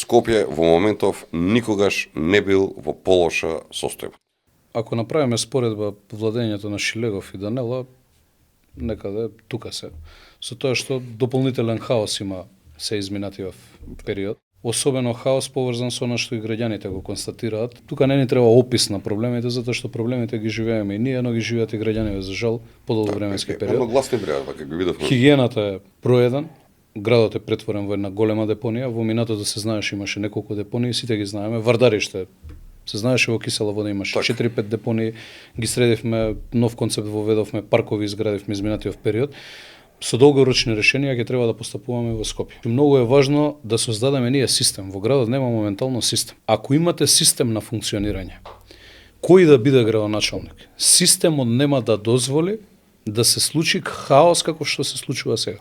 Скопје во моментов никогаш не бил во полоша состојба. Ако направиме споредба владењето на Шилегов и Данела, некаде тука се. Со тоа што дополнителен хаос има се изминатиот период. Особено хаос поврзан со она што и граѓаните го констатираат. Тука не ни треба опис на проблемите, затоа што проблемите ги живееме и ние, но ги живеат и граѓаните за жал подолго временски период. Едногласни бреа, како ги видовме. Хигиената е број 1. Градот е претворен во една голема депонија. Во минатото се знаеше имаше неколку депонии, сите ги знаеме. Вардариште се знаеше во кисела вода имаше 4-5 депонии. Ги средивме, нов концепт воведовме, паркови изградивме изминатиот период. Со долгорочни решенија ќе треба да постапуваме во Скопје. Многу е важно да создадеме ние систем. Во градот нема моментално систем. Ако имате систем на функционирање, кој да биде градоначалник, системот нема да дозволи да се случи хаос како што се случува сега.